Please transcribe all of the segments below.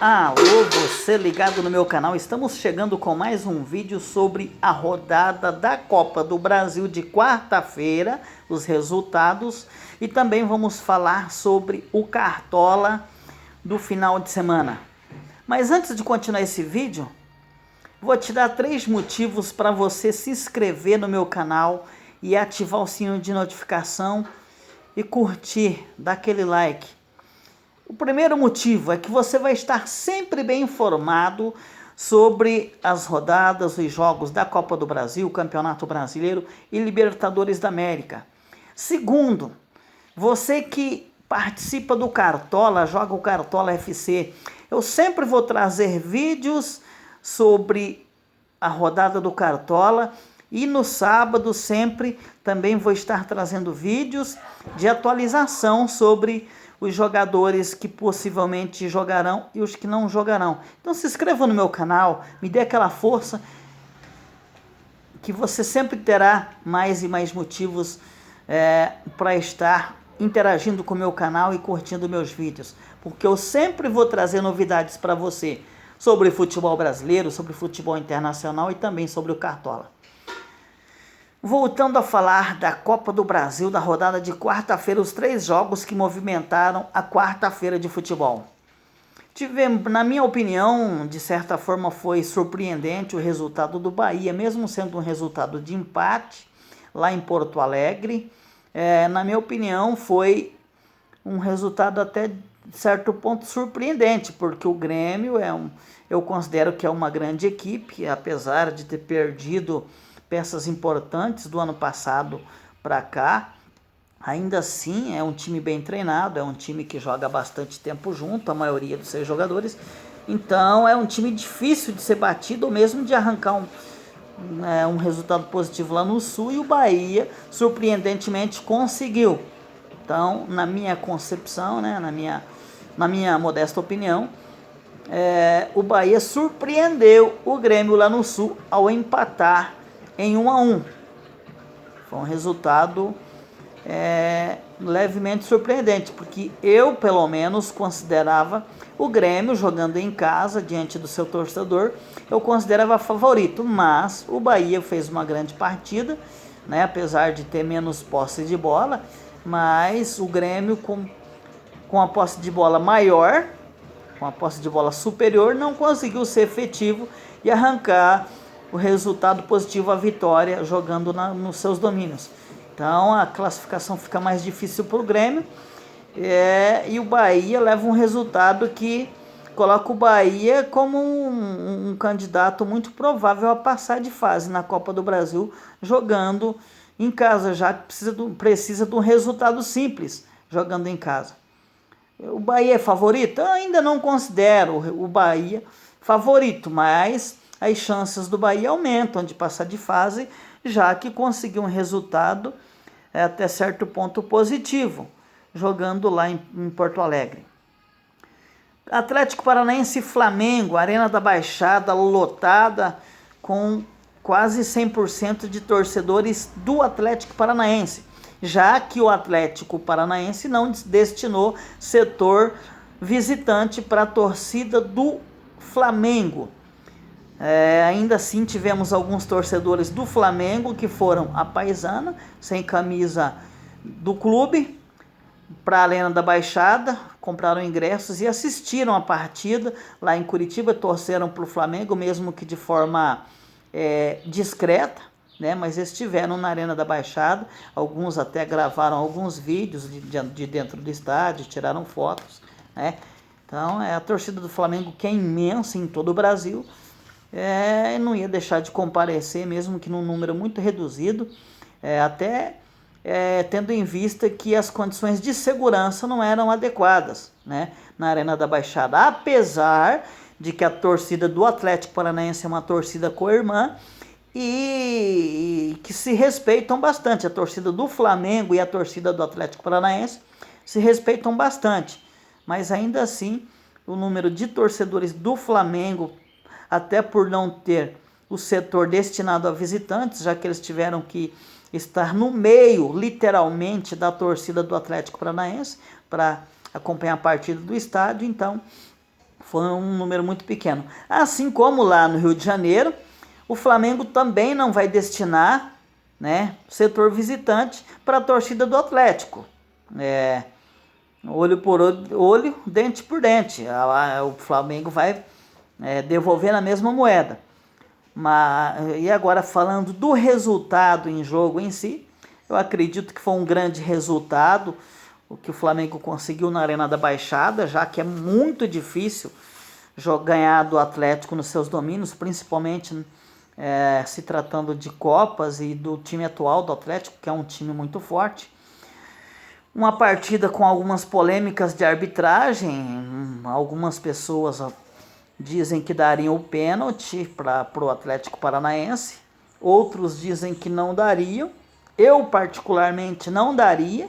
Alô, você ligado no meu canal, estamos chegando com mais um vídeo sobre a rodada da Copa do Brasil de quarta-feira, os resultados, e também vamos falar sobre o Cartola do final de semana. Mas antes de continuar esse vídeo, vou te dar 3 motivos para você se inscrever no meu canal e ativar o sininho de notificação e curtir, dar aquele like. O primeiro motivo é que você vai estar sempre bem informado sobre as rodadas e jogos da Copa do Brasil, Campeonato Brasileiro e Libertadores da América. Segundo, você que participa do Cartola, joga o Cartola FC, eu sempre vou trazer vídeos sobre a rodada do Cartola e no sábado sempre também vou estar trazendo vídeos de atualização sobre os jogadores que possivelmente jogarão e os que não jogarão. Então se inscreva no meu canal, me dê aquela força que você sempre terá mais e mais motivos para estar interagindo com o meu canal e curtindo meus vídeos, porque eu sempre vou trazer novidades para você sobre futebol brasileiro, sobre futebol internacional e também sobre o Cartola. Voltando a falar da Copa do Brasil, da rodada de quarta-feira, os 3 jogos que movimentaram a quarta-feira de futebol. Na minha opinião, de certa forma foi surpreendente o resultado do Bahia, mesmo sendo um resultado de empate lá em Porto Alegre. Na minha opinião, foi um resultado até de certo ponto surpreendente, porque o Grêmio eu considero que é uma grande equipe, apesar de ter perdido peças importantes do ano passado para cá, ainda assim é um time bem treinado, é um time que joga bastante tempo junto, a maioria dos seus jogadores, então é um time difícil de ser batido ou mesmo de arrancar um resultado positivo lá no Sul, e o Bahia surpreendentemente conseguiu. Então, na minha concepção, na minha modesta opinião, o Bahia surpreendeu o Grêmio lá no Sul ao empatar em 1-1. Foi um resultado levemente surpreendente, porque eu pelo menos considerava o Grêmio jogando em casa diante do seu torcedor, eu considerava favorito, mas o Bahia fez uma grande partida, né, apesar de ter menos posse de bola, mas o Grêmio com a posse de bola maior, com a posse de bola superior, não conseguiu ser efetivo e arrancar o resultado positivo, a vitória, jogando nos seus domínios. Então a classificação fica mais difícil para o Grêmio, e o Bahia leva um resultado que coloca o Bahia como um candidato muito provável a passar de fase na Copa do Brasil, jogando em casa, já que precisa de um resultado simples, jogando em casa. O Bahia é favorito? Eu ainda não considero o Bahia favorito, mas as chances do Bahia aumentam de passar de fase, já que conseguiu um resultado até certo ponto positivo, jogando lá em Porto Alegre. Atlético Paranaense e Flamengo, Arena da Baixada lotada com quase 100% de torcedores do Atlético Paranaense, já que o Atlético Paranaense não destinou setor visitante para a torcida do Flamengo. Ainda assim tivemos alguns torcedores do Flamengo que foram à paisana, sem camisa do clube, para a Arena da Baixada, compraram ingressos e assistiram a partida lá em Curitiba, torceram para o Flamengo, mesmo que de forma discreta, né? Mas estiveram na Arena da Baixada, alguns até gravaram alguns vídeos de dentro do estádio, tiraram fotos, né? Então a torcida do Flamengo, que é imensa em todo o Brasil, não ia deixar de comparecer, mesmo que num número muito reduzido, tendo em vista que as condições de segurança não eram adequadas, né, na Arena da Baixada, apesar de que a torcida do Atlético Paranaense é uma torcida co-irmã e que se respeitam bastante. A torcida do Flamengo e a torcida do Atlético Paranaense se respeitam bastante, mas ainda assim o número de torcedores do Flamengo, até por não ter o setor destinado a visitantes, já que eles tiveram que estar no meio, literalmente, da torcida do Atlético Paranaense para acompanhar a partida do estádio, então Foi um número muito pequeno. Assim como lá no Rio de Janeiro, o Flamengo também não vai destinar, né, setor visitante para a torcida do Atlético. Olho por olho, dente por dente. O Flamengo vai devolver na mesma moeda. E agora falando do resultado em jogo em si, eu acredito que foi um grande resultado o que o Flamengo conseguiu na Arena da Baixada, já que é muito difícil ganhar do Atlético nos seus domínios, principalmente se tratando de Copas e do time atual do Atlético, que é um time muito forte. Uma partida com algumas polêmicas de arbitragem, algumas pessoas dizem que dariam o pênalti para o Atlético Paranaense, outros dizem que não dariam, eu particularmente não daria,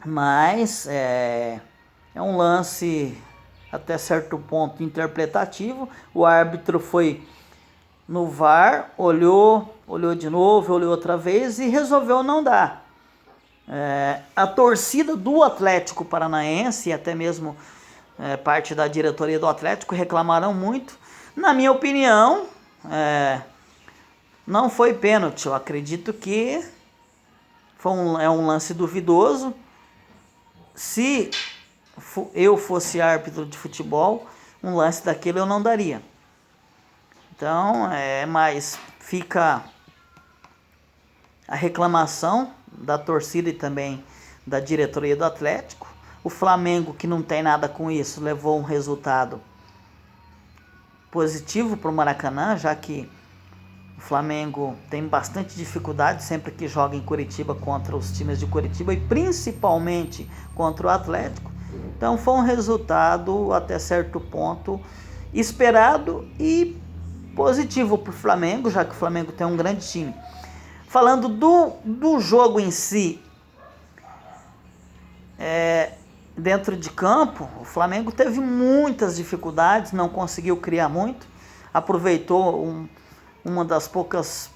mas é um lance até certo ponto interpretativo. O árbitro foi no VAR, olhou de novo, olhou outra vez e resolveu não dar. A torcida do Atlético Paranaense e até mesmo parte da diretoria do Atlético reclamaram muito. Na minha opinião, não foi pênalti. Eu acredito que é um lance duvidoso. Se eu fosse árbitro de futebol, um lance daquele eu não daria. Então, mas fica a reclamação da torcida e também da diretoria do Atlético. O Flamengo, que não tem nada com isso, levou um resultado positivo para o Maracanã, já que o Flamengo tem bastante dificuldade sempre que joga em Curitiba contra os times de Curitiba e principalmente contra o Atlético. Então foi um resultado até certo ponto esperado e positivo para o Flamengo, já que o Flamengo tem um grande time. Falando do jogo em si, dentro de campo, o Flamengo teve muitas dificuldades, não conseguiu criar muito, aproveitou uma das poucas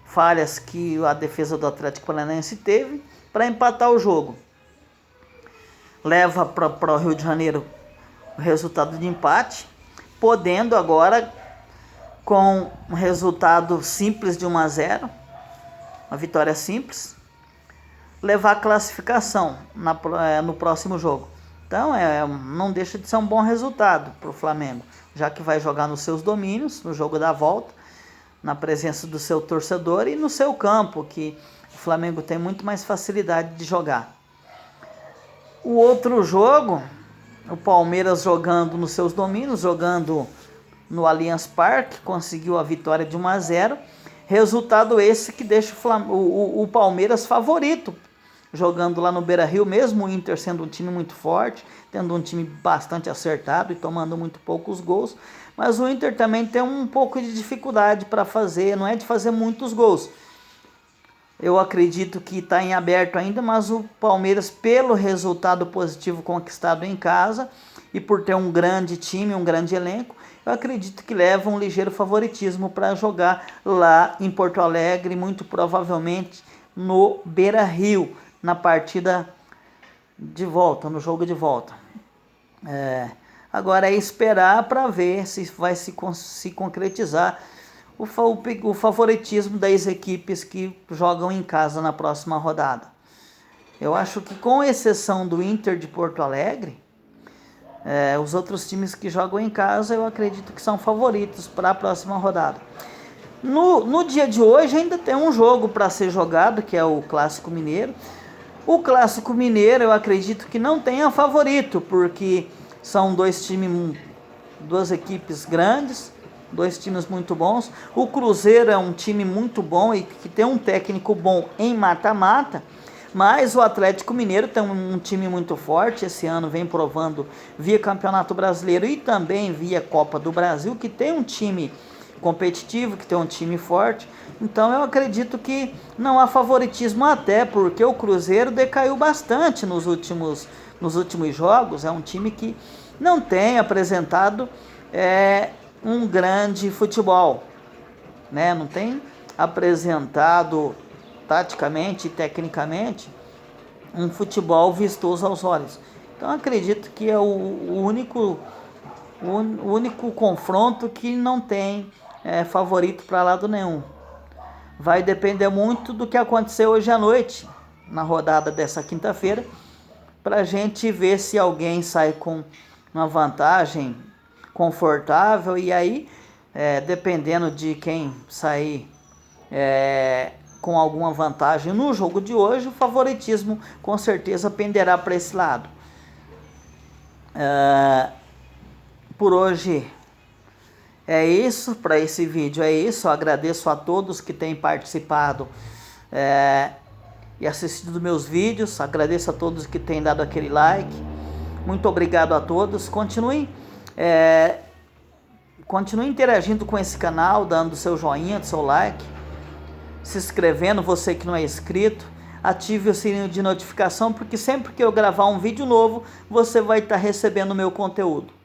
falhas que a defesa do Atlético Paranaense teve para empatar o jogo. Leva para o Rio de Janeiro o resultado de empate, podendo agora, com um resultado simples de 1-0, uma vitória simples, levar a classificação no próximo jogo. Então não deixa de ser um bom resultado para o Flamengo, já que vai jogar nos seus domínios, no jogo da volta, na presença do seu torcedor e no seu campo, que o Flamengo tem muito mais facilidade de jogar. O outro jogo, o Palmeiras jogando nos seus domínios, jogando no Allianz Parque, conseguiu a vitória de 1-0. Resultado esse que deixa o Palmeiras favorito, jogando lá no Beira-Rio, mesmo o Inter sendo um time muito forte, tendo um time bastante acertado e tomando muito poucos gols. Mas o Inter também tem um pouco de dificuldade para fazer, não é de fazer muitos gols. Eu acredito que está em aberto ainda, mas o Palmeiras, pelo resultado positivo conquistado em casa e por ter um grande time, um grande elenco, eu acredito que leva um ligeiro favoritismo para jogar lá em Porto Alegre, muito provavelmente no Beira-Rio, na partida de volta, no jogo de volta. Agora é esperar para ver se vai se concretizar o favoritismo das equipes que jogam em casa na próxima rodada. Eu acho que, com exceção do Inter de Porto Alegre, os outros times que jogam em casa eu acredito que são favoritos para a próxima rodada. No dia de hoje ainda tem um jogo para ser jogado, que é o Clássico Mineiro. O Clássico Mineiro eu acredito que não tenha favorito, porque são duas equipes grandes, dois times muito bons. O Cruzeiro é um time muito bom e que tem um técnico bom em mata-mata, mas o Atlético Mineiro tem um time muito forte. Esse ano vem provando via Campeonato Brasileiro e também via Copa do Brasil, que tem um time competitivo, que tem um time forte. Então eu acredito que não há favoritismo, até porque o Cruzeiro decaiu bastante nos últimos jogos. É um time que não tem apresentado um grande futebol, né? Não tem apresentado taticamente e tecnicamente um futebol vistoso aos olhos. Então acredito que é o único confronto que não tem favorito para lado nenhum. Vai depender muito do que aconteceu hoje à noite, na rodada dessa quinta-feira, para a gente ver se alguém sai com uma vantagem confortável. E aí, dependendo de quem sair com alguma vantagem no jogo de hoje, o favoritismo com certeza penderá para esse lado. Por hoje é isso, para esse vídeo é isso. Eu agradeço a todos que têm participado e assistido meus vídeos. Agradeço a todos que têm dado aquele like. Muito obrigado a todos. Continue interagindo com esse canal, dando seu joinha, seu like, se inscrevendo, você que não é inscrito. Ative o sininho de notificação, porque sempre que eu gravar um vídeo novo, você vai estar recebendo o meu conteúdo.